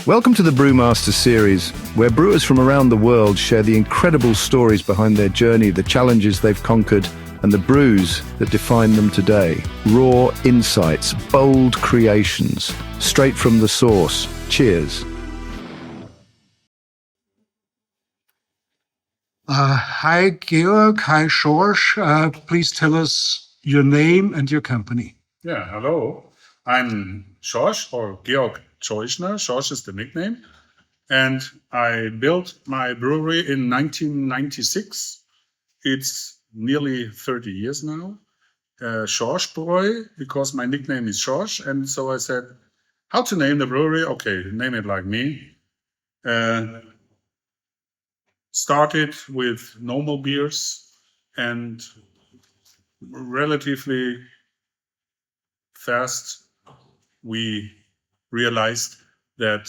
Welcome to the Brewmaster Series, where brewers from around the world share the incredible stories behind their journey, the challenges they've conquered, and the brews that define them today. Raw insights, bold creations, straight from the source. Cheers. Hi, Georg. Hi, Schorsch. Please tell us your name and your company. Yeah, hello. I'm Schorsch, or Georg Tscheuschner. Schorsch is the nickname. And I built my brewery in 1996. It's nearly 30 years now. Schorsch Bräu, because my nickname is Schorsch. And so I said, how to name the brewery? Okay, name it like me. Started with normal beers, and relatively fast we realized that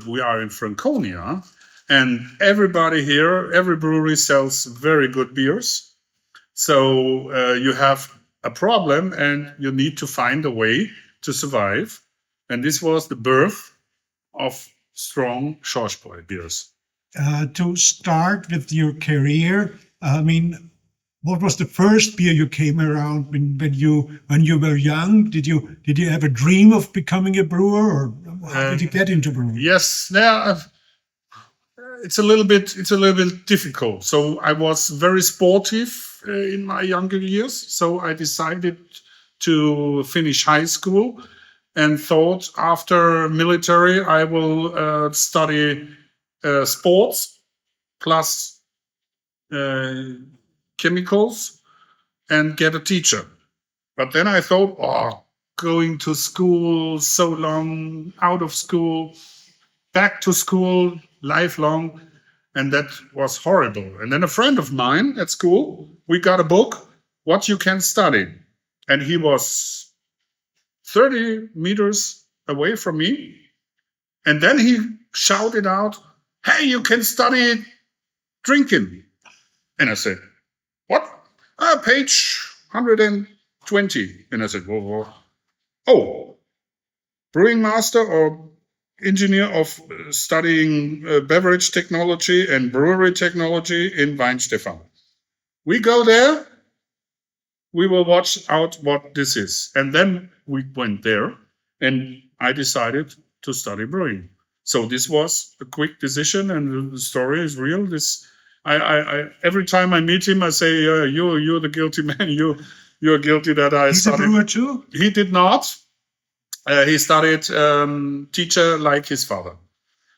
we are in Franconia, and everybody here, every brewery sells very good beers. So you have a problem and you need to find a way to survive. And this was the birth of strong Schorsch Bräu beers. To start with your career, what was the first beer you came around when you were young? Did you have a dream of becoming a brewer, or how did you get into brewing? Yes, it's a little bit difficult. So I was very sportive in my younger years. So I decided to finish high school and thought after military I will study sports plus chemicals and get a teacher. But then I thought, going to school so long, out of school, back to school, lifelong, and that was horrible. And then a friend of mine at school, we got a book, What You Can Study. And he was 30 meters away from me. And then he shouted out, hey, you can study drinking. And I said, what? Page 120. And I said, whoa. Oh, brewing master or engineer of studying beverage technology and brewery technology in Weinstefan. We go there. We will watch out what this is. And then we went there and I decided to study brewing. So this was a quick decision, and the story is real. I every time I meet him, I say, "You're the guilty man. You're guilty that I He's studied." a brewer too? He did not. He studied teacher like his father.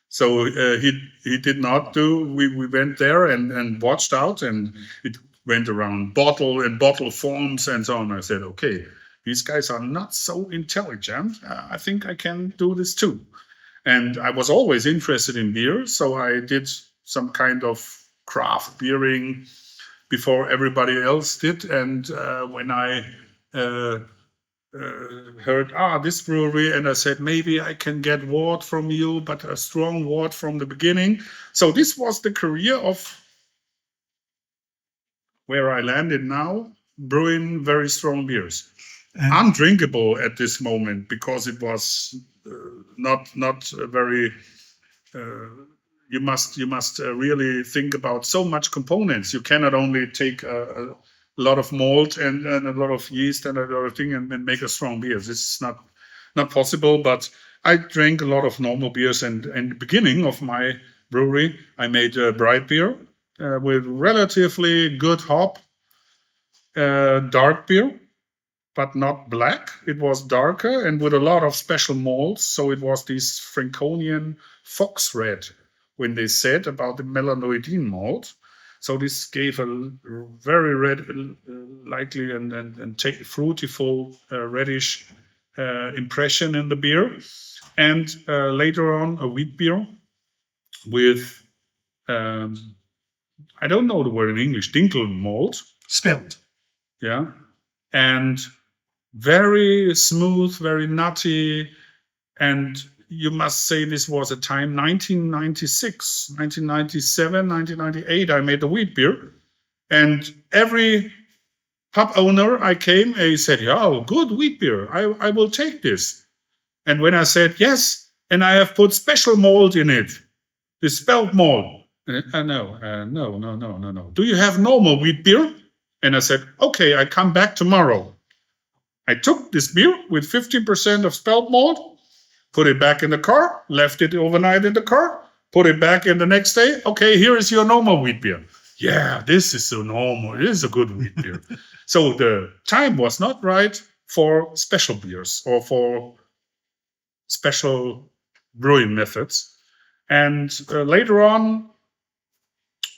So he did not do. We went there and watched out, and it went around bottle forms and so on. I said, okay, these guys are not so intelligent. I think I can do this too. And I was always interested in beer, so I did some kind of craft beering before everybody else did. And when I heard, this brewery, and I said, maybe I can get wort from you, but a strong wort from the beginning. So this was the career of where I landed now, brewing very strong beers. Undrinkable at this moment because it was not very. You must really think about so much components. You cannot only take a lot of malt and a lot of yeast and a lot of thing and make a strong beer. This is not possible. But I drank a lot of normal beers, and in the beginning of my brewery, I made a bright beer with relatively good hop, dark beer, but not black. It was darker and with a lot of special malts. So it was this Franconian fox red when they said about the melanoidin malt. So this gave a very red, likely and fruitiful, reddish impression in the beer. And later on, a wheat beer with, I don't know the word in English, dinkel malt. Spelt. Yeah. And very smooth, very nutty. And you must say this was a time, 1996, 1997, 1998, I made a wheat beer. And every pub owner I came, he said, good wheat beer. I will take this. And when I said yes, and I have put special malt in it, the spelt malt. No. Do you have normal wheat beer? And I said, okay, I come back tomorrow. I took this beer with 15% of spelt malt, put it back in the car, left it overnight in the car, put it back in the next day. Okay, here is your normal wheat beer. Yeah, this is so normal. It is a good wheat beer. So the time was not right for special beers or for special brewing methods. And later on,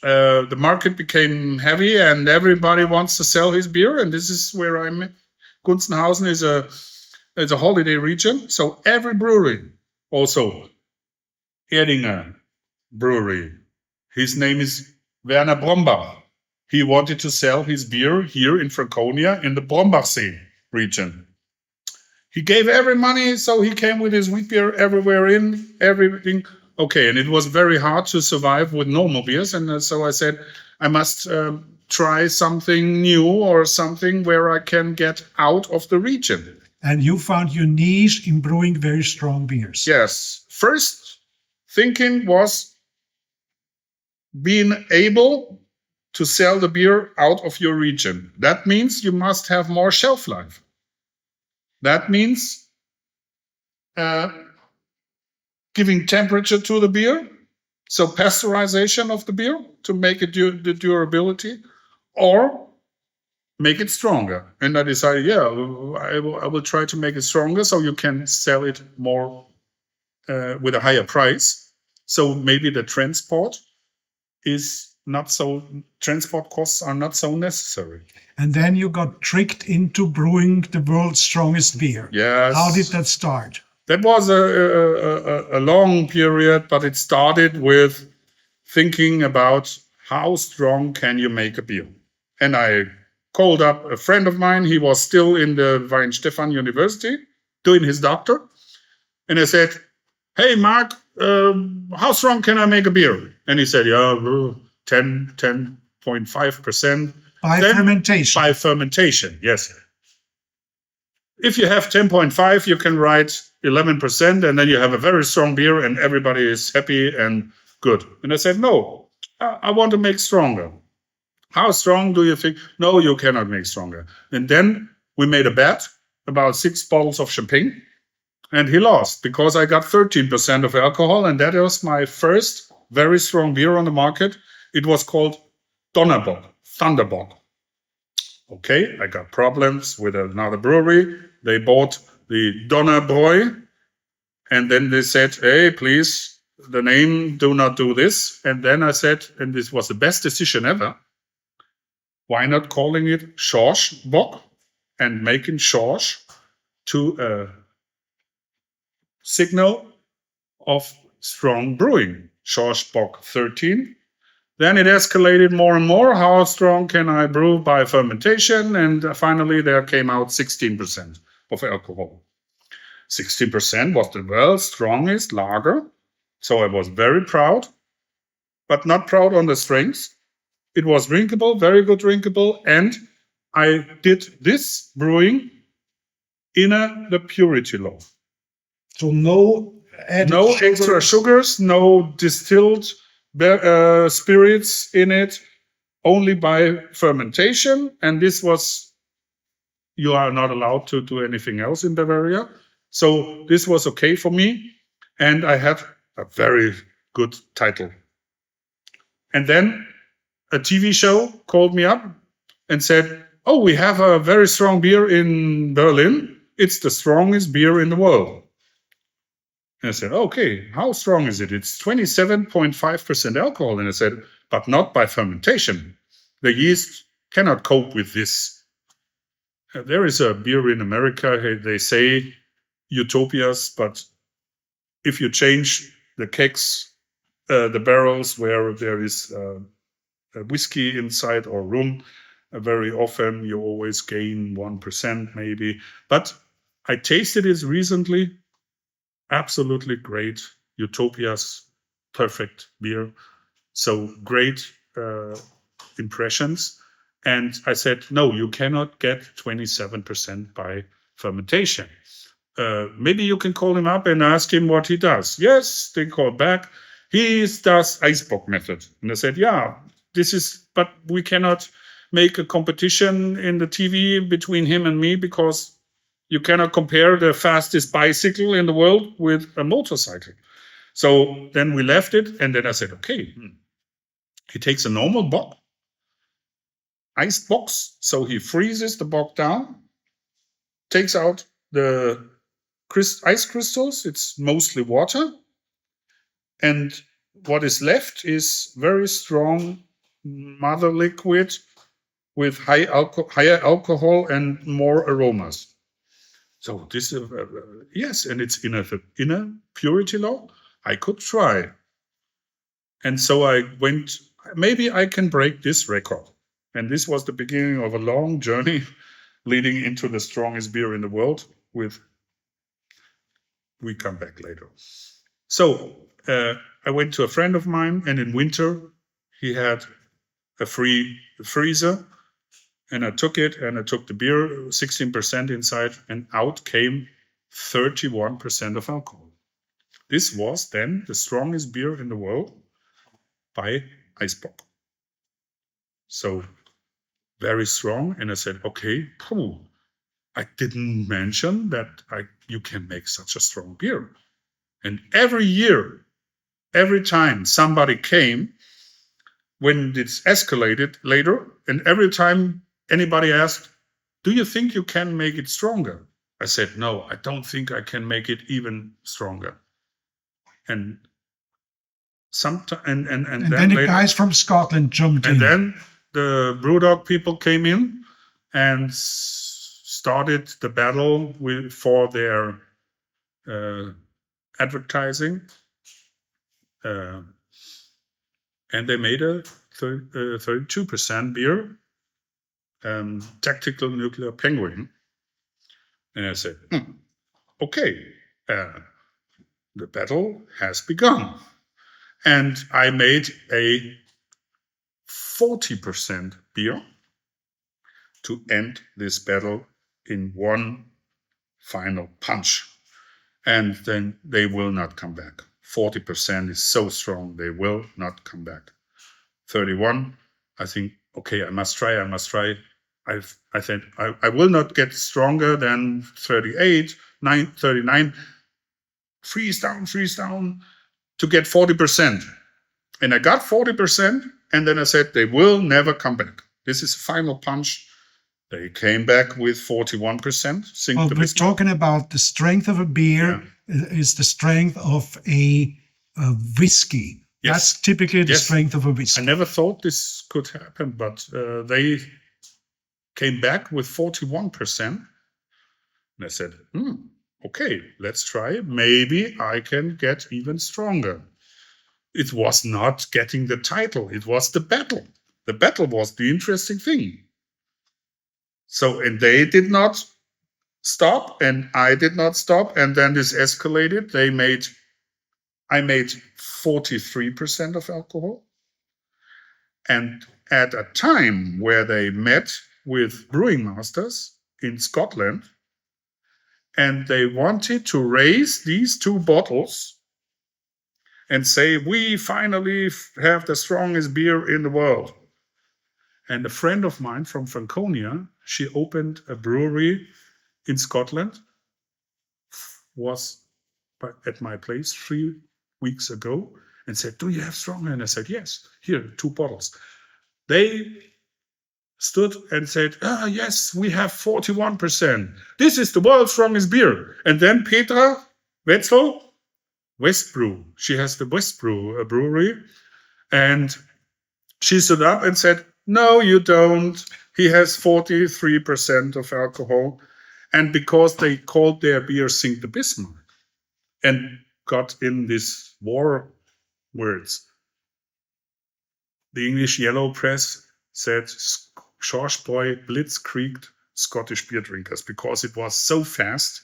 the market became heavy and everybody wants to sell his beer. And this is where I'm. Gunzenhausen is a holiday region. So every brewery, also Erdinger Brewery, his name is Werner Brombach. He wanted to sell his beer here in Franconia in the Brombachsee region. He gave every money, so he came with his wheat beer everywhere in, everything. Okay, and it was very hard to survive with normal beers. And so I said, I must try something new or something where I can get out of the region. And you found your niche in brewing very strong beers. Yes. First thinking was being able to sell the beer out of your region. That means you must have more shelf life. That means giving temperature to the beer, so pasteurization of the beer to make it the durability, or make it stronger. And I decided, I will try to make it stronger so you can sell it more with a higher price. So maybe the transport costs are not so necessary. And then you got tricked into brewing the world's strongest beer. Yes. How did that start? That was a long period, but it started with thinking about how strong can you make a beer. And I called up a friend of mine. He was still in the Weinstefan University doing his doctor. And I said, hey, Mark, how strong can I make a beer? And he said, 10.5%. By fermentation. By fermentation, yes. If you have 10.5, you can write 11%, and then you have a very strong beer, and everybody is happy and good. And I said, no, I want to make stronger. How strong do you think? No, you cannot make stronger. And then we made a bet about 6 bottles of champagne, and he lost because I got 13% of alcohol, and that was my first very strong beer on the market. It was called Donnerbock, Thunderbock. Okay, I got problems with another brewery. They bought the Donner Bräu, and then they said, hey, please, the name, do not do this. And then I said, and this was the best decision ever, why not calling it Schorsch Bock and making Schorsch to a signal of strong brewing, Schorsch Bock 13. Then it escalated more and more. How strong can I brew by fermentation? And finally, there came out 16% of alcohol. 16% was the world's strongest lager. So I was very proud, but not proud on the strengths. It was drinkable, very good drinkable. And I did this brewing in the purity law. So no extra sugars, no distilled spirits in it, only by fermentation. And this was, you are not allowed to do anything else in Bavaria. So this was okay for me. And I had a very good title. And then a TV show called me up and said, oh, we have a very strong beer in Berlin. It's the strongest beer in the world. And I said, okay, how strong is it? It's 27.5% alcohol. And I said, but not by fermentation. The yeast cannot cope with this. There is a beer in America, they say utopias, but if you change the kegs, the barrels where there is a whiskey inside or rum, very often you always gain 1% maybe. But I tasted it recently. Absolutely great. Utopia's perfect beer. So great impressions. And I said, no, you cannot get 27% by fermentation. maybe you can call him up and ask him what he does. Yes, they called back. He does Eisbock method. And I said, yeah, but we cannot make a competition in the TV between him and me because you cannot compare the fastest bicycle in the world with a motorcycle. So then we left it. And then I said, okay, he takes a normal bock, ice box. So he freezes the bock down, takes out the ice crystals. It's mostly water. And what is left is very strong mother liquid with higher alcohol and more aromas. So this is, yes, and it's in a purity law. I could try. And so I went, maybe I can break this record. And this was the beginning of a long journey leading into the strongest beer in the world we come back later. So I went to a friend of mine, and in winter he had a free freezer, and I took it, and I took the beer, 16% inside, and out came 31% of alcohol. This was then the strongest beer in the world by Eisbock. So very strong, and I said, okay, I didn't mention that you can make such a strong beer. And every year, every time somebody came, when it's escalated later, and every time anybody asked, do you think you can make it stronger? I said, no, I don't think I can make it even stronger. And then the guys from Scotland jumped in. And then the Brewdog people came in and started the battle for their advertising. And they made a 32% beer, Tactical Nuclear Penguin. And I said, okay, the battle has begun. And I made a 40% beer to end this battle in one final punch. And then they will not come back. 40% is so strong, they will not come back. 31, I think, okay, I must try. I said, I will not get stronger than 38, 39. Freeze down to get 40%. And I got 40%, and then I said, they will never come back. This is a final punch. They came back with 41%. Well, we're talking about the strength of a beer is the strength of a whiskey. Yes. That's typically the strength of a whiskey. I never thought this could happen, but they came back with 41%. And I said, okay, let's try. Maybe I can get even stronger. It was not getting the title. It was the battle. The battle was the interesting thing. So, and they did not stop, and I did not stop. And then this escalated. I made 43% of alcohol. And at a time where they met with brewing masters in Scotland, and they wanted to raise these two bottles and say, we finally have the strongest beer in the world. And a friend of mine from Franconia, she opened a brewery in Scotland, was at my place 3 weeks ago, and said, do you have stronger? And I said, yes, here, 2 bottles. They stood and said, yes, we have 41%. This is the world's strongest beer. And then Petra Wetzel, Westbrew, she has the Westbrew brewery, and she stood up and said, no, you don't. He has 43% of alcohol. And because they called their beer Sink the Bismarck and got in these war words, the English Yellow Press said Schorsch Bräu blitzkrieged Scottish beer drinkers because it was so fast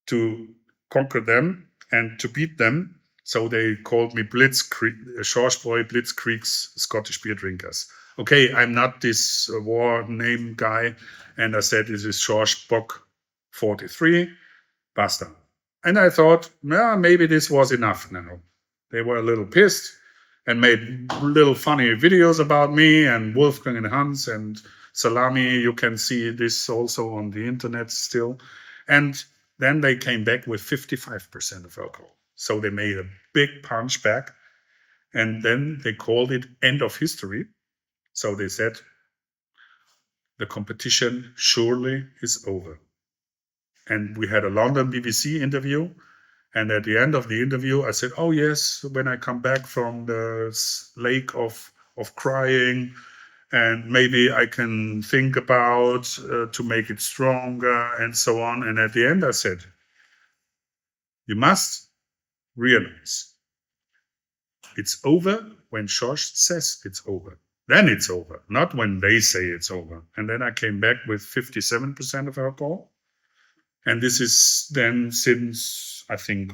to conquer them and to beat them. So they called me Schorsch Bräu blitzkriegs Scottish beer drinkers. Okay, I'm not this war name guy. And I said, this is Schorsch Bock 43, basta. And I thought, maybe this was enough now. They were a little pissed and made little funny videos about me and Wolfgang and Hans and Salami. You can see this also on the internet still. And then they came back with 55% of alcohol. So they made a big punch back. And then they called it end of history. So they said, the competition surely is over. And we had a London BBC interview. And at the end of the interview, I said, oh, yes, when I come back from the lake of crying, and maybe I can think about to make it stronger and so on. And at the end, I said, you must realize it's over when Schorsch says it's over. Then it's over, not when they say it's over. And then I came back with 57% of alcohol. And this is then since, I think,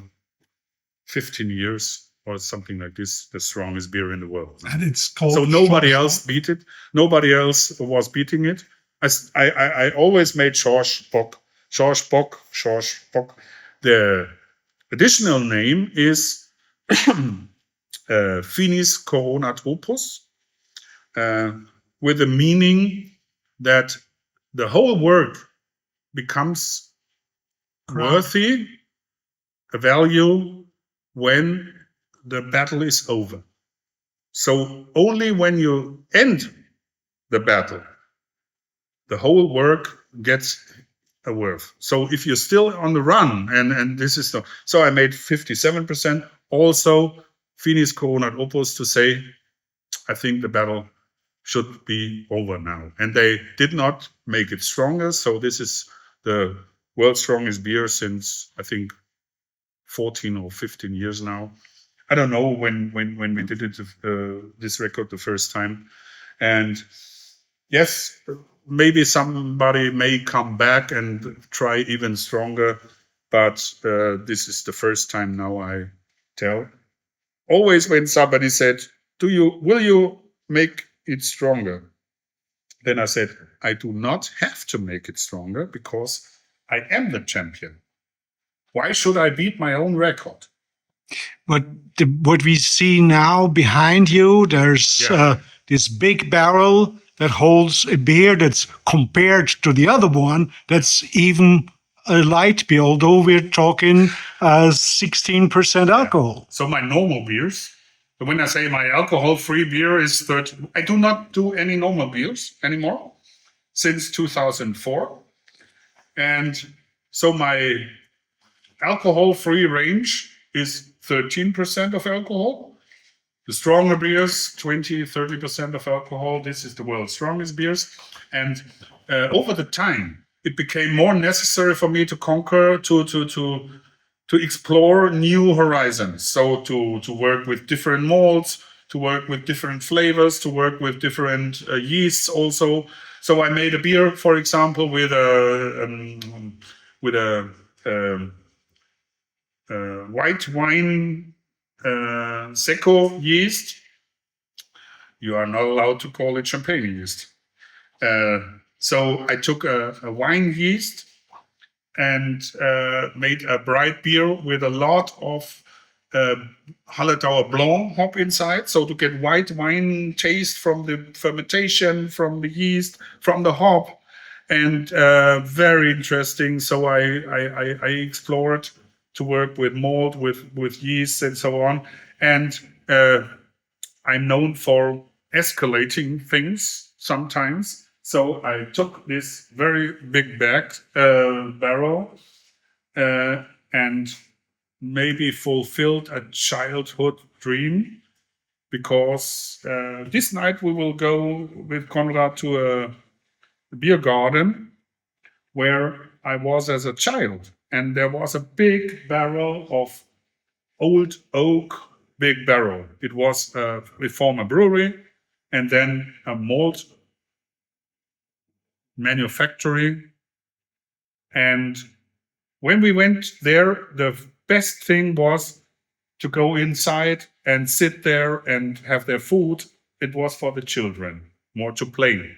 15 years or something like this, the strongest beer in the world. And it's called. So nobody else beat it. Nobody else was beating it. I always made Schorsch Bock. The additional name is Finis Coronatopus, with the meaning that the whole work becomes worthy, a value, when the battle is over. So only when you end the battle, the whole work gets a worth. So if you're still on the run, and this is so I made 57%. Also, Finis Coronat Opus to say, I think the battle should be over now. And they did not make it stronger. So this is the world's strongest beer since, I think, 14 or 15 years now. I don't know when we did it, this record the first time. And yes, maybe somebody may come back and try even stronger, but this is the first time now I tell. Always when somebody said, will you make it stronger? Then I said, I do not have to make it stronger because I am the champion. Why should I beat my own record? But what we see now behind you, there's this big barrel that holds a beer that's compared to the other one, that's even a light beer, although we're talking 16% alcohol. So my normal beers, when I say my alcohol-free beer is 30, I do not do any normal beers anymore since 2004. And so my alcohol-free range is 13% of alcohol. The stronger beers, 20-30% of alcohol. This is the world's strongest beers. And over the time, it became more necessary for me to conquer, to explore new horizons. So to work with different malts, to work with different flavors, to work with different yeasts also. So I made a beer, for example, with a white wine Secco yeast. You are not allowed to call it champagne yeast. So I took a wine yeast and made a bright beer with a lot of Hallertauer Blanc hop inside. So to get white wine taste from the fermentation, from the yeast, from the hop. And very interesting. So I explored to work with malt, with yeast and so on. And I'm known for escalating things sometimes. So I took this very big barrel and maybe fulfilled a childhood dream, because this night we will go with Konrad to a beer garden where I was as a child. And there was a big barrel of old oak, big barrel. It was a former brewery and then a malt manufacturing. And when we went there, the best thing was to go inside and sit there and have their food. It was for the children, more to play.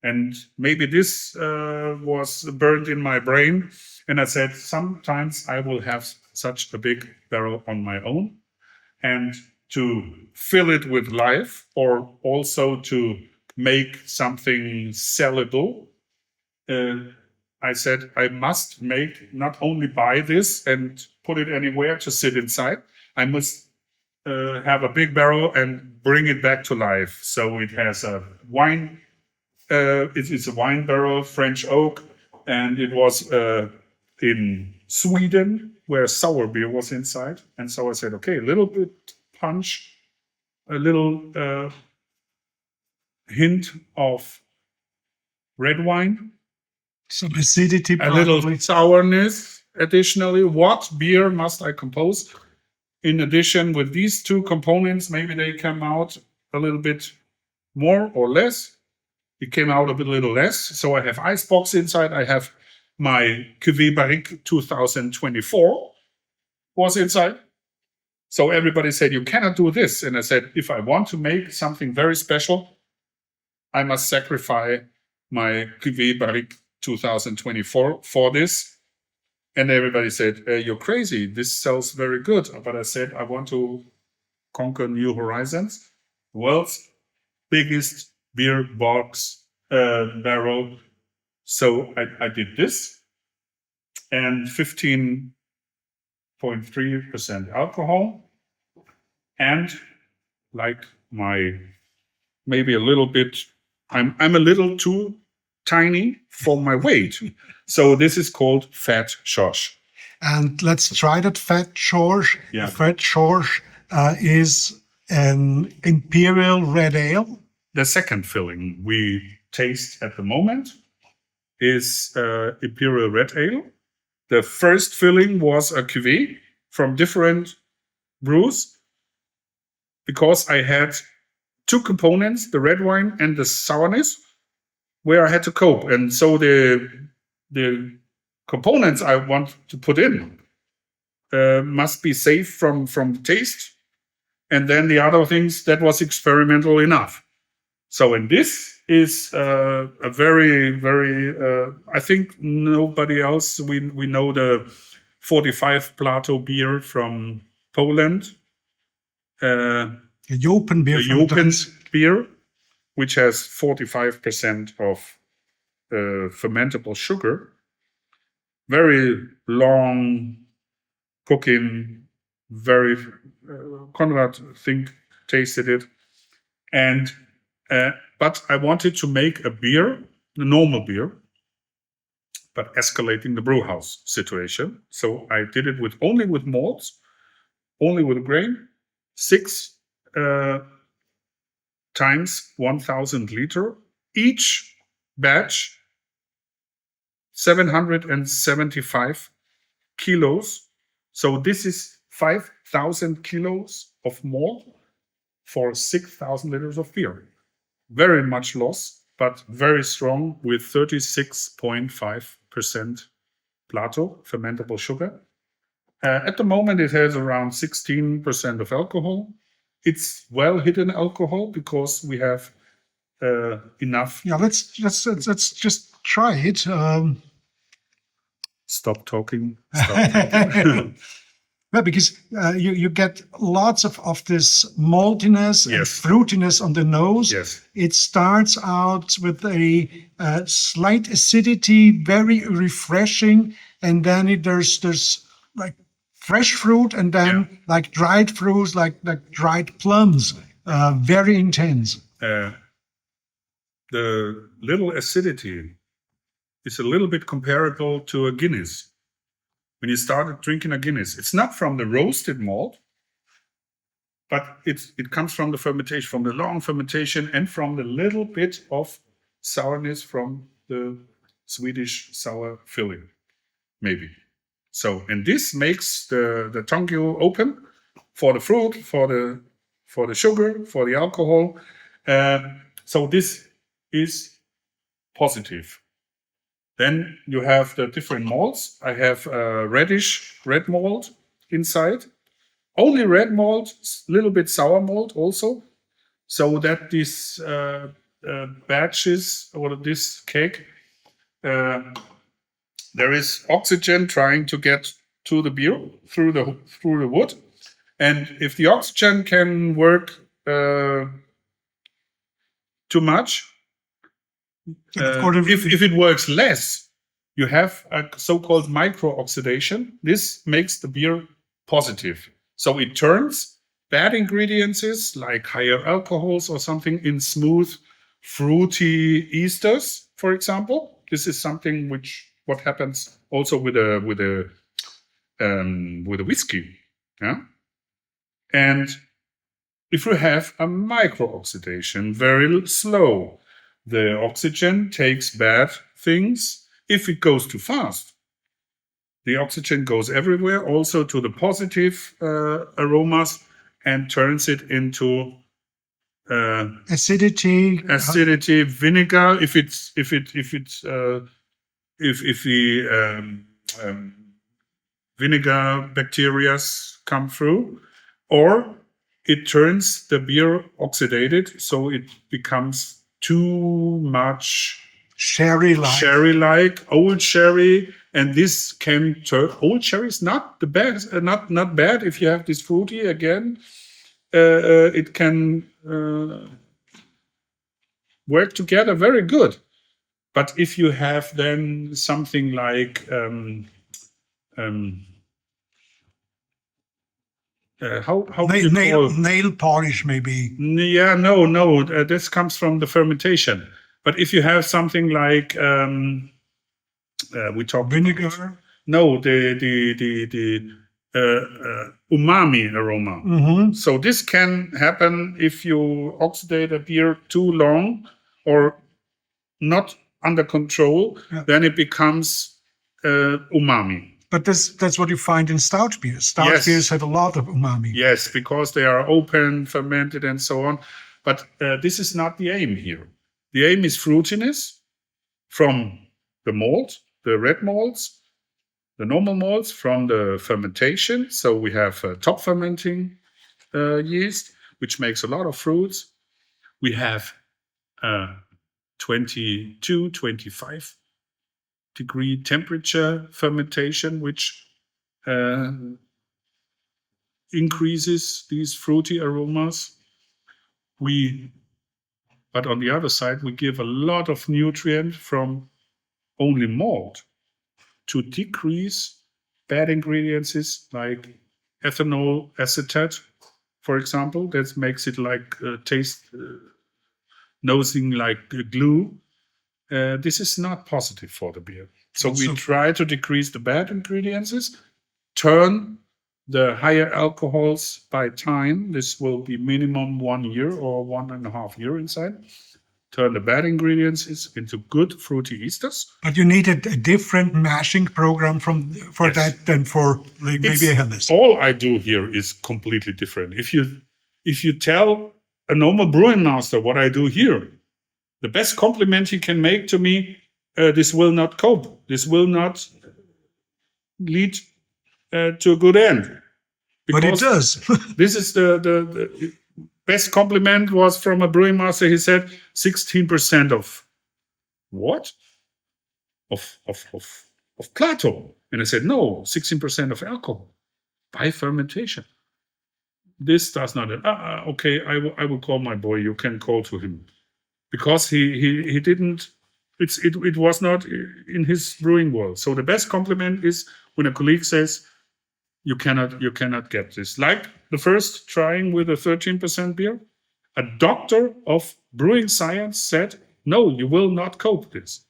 And maybe this was burned in my brain. And I said, sometimes I will have such a big barrel on my own. And to fill it with life, or also to make something sellable, I said, I must not only buy this and put it anywhere to sit inside, I must have a big barrel and bring it back to life. So it has a wine, it's a wine barrel, French oak, and it was in Sweden where sour beer was inside. And so I said, okay, a little bit punch, a little hint of red wine, Some acidity, a little sourness. Additionally, what beer must I compose? In addition, with these two components, maybe they come out a little bit more or less. It came out a little less. So I have icebox inside. I have my Cuvée Barrique 2024 was inside. So everybody said, you cannot do this. And I said, if I want to make something very special, I must sacrifice my Cuvée Barrique 2024 for this. And everybody said, you're crazy. This sells very good. But I said, I want to conquer new horizons. World's biggest beer box barrel. So I did this. And 15.3% alcohol. And like maybe a little bit, I'm a little too tiny for my weight. So this is called Fat Schorsch. And let's try that Fat Schorsch. Yeah. Fat Schorsch is an imperial red ale. The second filling we taste at the moment is imperial red ale. The first filling was a cuvée from different brews, because I had two components, the red wine and the sourness, where I had to cope. And so the components I want to put in must be safe from taste. And then the other things, that was experimental enough. So, and this is a very, very, I think nobody else, we know the 45 Plato beer from Poland. The Jopen beer. The Jopen beer, which has 45% of fermentable sugar. Very long cooking, very, Konrad, tasted it. And, but I wanted to make a beer, a normal beer, but escalating the brew house situation. So I did it only with malts, only with grain, 6 times 1,000 liter. Each batch, 775 kilos. So this is 5,000 kilos of malt for 6,000 liters of beer. Very much loss, but very strong with 36.5% Plato, fermentable sugar. At the moment, it has around 16% of alcohol. It's well hidden alcohol because we have enough. Yeah, let's just try it. Stop talking. Well, because you get lots of this maltiness and fruitiness on the nose. Yes. It starts out with a slight acidity, very refreshing, and then there's like fresh fruit, and then like dried fruits, like dried plums, very intense. The little acidity is a little bit comparable to a Guinness. When you started drinking a Guinness, it's not from the roasted malt, but it comes from the fermentation, from the long fermentation, and from the little bit of sourness from the Swedish sour filling, maybe. So, and this makes the tongue open for the fruit, for the sugar, for the alcohol. So this is positive. Then you have the different malts. I have reddish red malt inside. Only red malt, little bit sour malt also. So that this batches or this cake, there is oxygen trying to get to the beer through the wood, and if the oxygen can work too much, if it works less, you have a so-called micro-oxidation. This makes the beer positive. So it turns bad ingredients like higher alcohols or something in smooth, fruity esters, for example. This is something what happens also with a whiskey. Yeah. And if you have a micro-oxidation, very slow, the oxygen takes bad things. If it goes too fast, the oxygen goes everywhere, also to the positive aromas, and turns it into acidity, vinegar. If the vinegar bacteria come through, or it turns the beer oxidated, so it becomes too much sherry-like, old sherry, and this can turn. Old sherry is not the best, not bad. If you have this fruity again, it can work together very good. But if you have then something like nail polish, maybe. Yeah, no. This comes from the fermentation. But if you have something like we talk vinegar. No, the umami aroma. Mm-hmm. So this can happen if you oxidate a beer too long or not under control. Yeah. Then it becomes umami. But that's what you find in stout beers. Stout beers have a lot of umami. Yes, because they are open, fermented, and so on. But this is not the aim here. The aim is fruitiness from the malt, the red malts, the normal malts from the fermentation. So we have top fermenting yeast, which makes a lot of fruits. We have 22, 25 degree temperature fermentation, which increases these fruity aromas. But on the other side, we give a lot of nutrient from only malt to decrease bad ingredients like ethanol acetate, for example. That makes it like taste nosing like glue. This is not positive for the beer. So we try to decrease the bad ingredients, turn the higher alcohols by time. This will be minimum 1 year or 1.5 years inside. Turn the bad ingredients into good fruity esters. But you need a different mashing program for that than for maybe a Helles. All I do here is completely different. If you tell a normal brewing master what I do here, the best compliment he can make to me, this will not cope. This will not lead to a good end. But it does. This is the best compliment was from a brewing master. He said 16% of what? Of Plato. And I said, no, 16% of alcohol by fermentation. This does not. Okay, I will call my boy. You can call to him. Because he didn't, it was not in his brewing world. So the best compliment is when a colleague says, you cannot get this. Like the first trying with a 13% beer, a doctor of brewing science said, no, you will not cope this.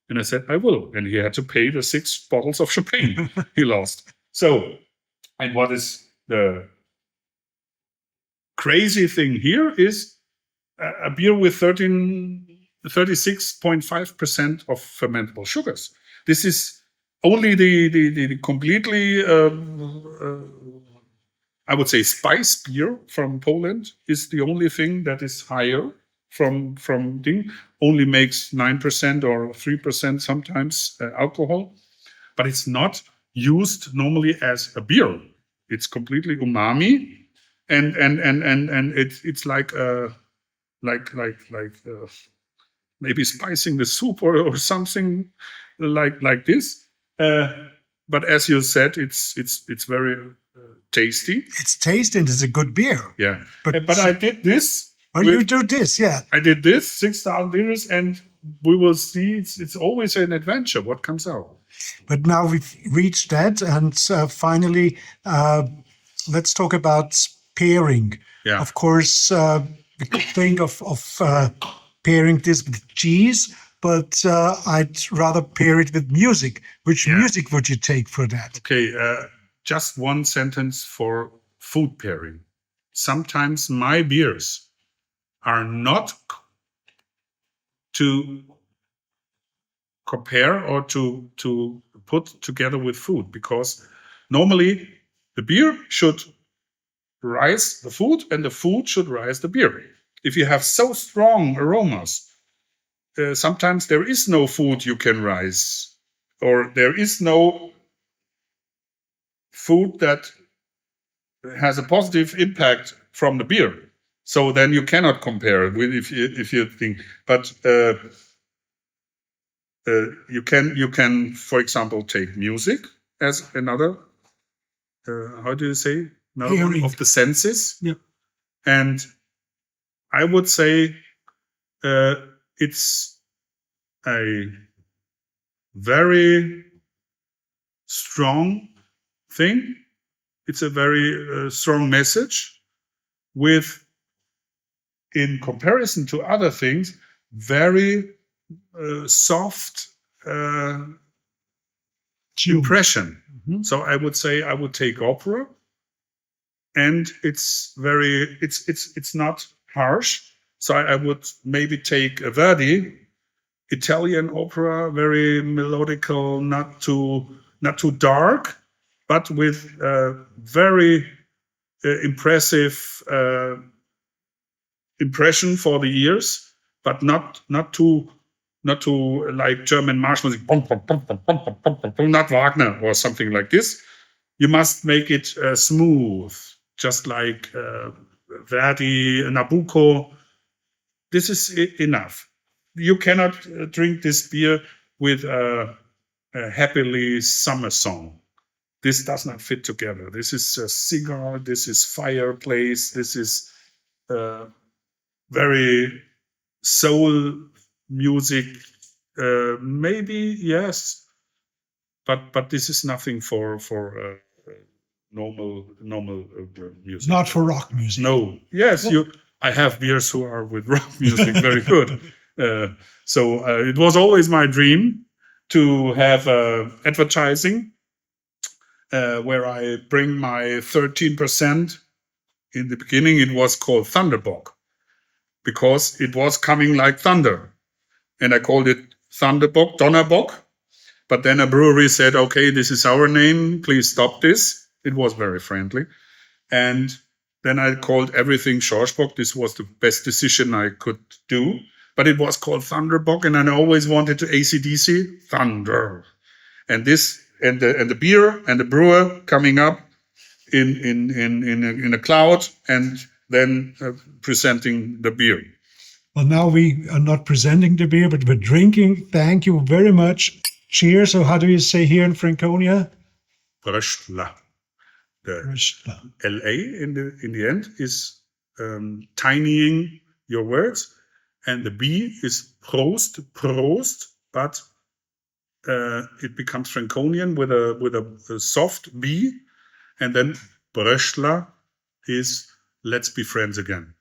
And I said, I will. And he had to pay the 6 bottles of champagne he lost. So, and what is the crazy thing here is a beer with 36.5% of fermentable sugars. This is only the completely, I would say, spice beer from Poland is the only thing that is higher from thing. Only makes 9% or 3% sometimes alcohol, but it's not used normally as a beer. It's completely umami, and it's like maybe spicing the soup or something like this. But as you said, it's very tasty. It's tasty and it's a good beer. Yeah, But- but I did this. Well, you do this, yeah. I did this 6,000 liters, and we will see. It's always an adventure. What comes out? But now we've reached that, and finally, let's talk about pairing. Yeah. Of course, we could think of pairing this with cheese, but I'd rather pair it with music. Which music would you take for that? Okay, just one sentence for food pairing. Sometimes my beers are not to compare or to put together with food, because normally the beer should rise the food and the food should rise the beer. If you have so strong aromas, sometimes there is no food you can rise, or there is no food that has a positive impact from the beer. So then you cannot compare it with if you think. But you can, for example, take music as another. How do you say? Another one Hearing. of the senses. Yeah. And I would say it's a very strong thing. It's a very strong message with, in comparison to other things, very soft impression. Mhm. So I would say I would take opera, and it's not harsh. So I would maybe take a Verdi, Italian opera, very melodical, not too dark, but with very impressive impression for the ears, but not too like German march music, not Wagner or something like this. You must make it smooth, just like Verdi, Nabucco. This is enough. You cannot drink this beer with a happily summer song. This does not fit together. This is a cigar. This is fireplace. This is very soul music. Maybe yes, but this is nothing for normal music. Not for rock music. No. Yes, I have beers who are with rock music very good. So it was always my dream to have advertising where I bring my 13%. In the beginning, it was called Thunderbock because it was coming like thunder. And I called it Thunderbock, Donnerbock. But then a brewery said, okay, this is our name. Please stop this. It was very friendly. And then I called everything Schorsch. This was the best decision I could do. But it was called Thunderbock, and I always wanted to AC/DC, thunder. And this and the beer and the brewer coming up in a cloud, and then presenting the beer. Well, now we are not presenting the beer, but we're drinking. Thank you very much. Cheers. So how do you say here in Franconia? Bröstler. The Bröstler. LA in the end is tinying your words, and the B is Prost, but it becomes Franconian with a soft B, and then Bröstler is let's be friends again.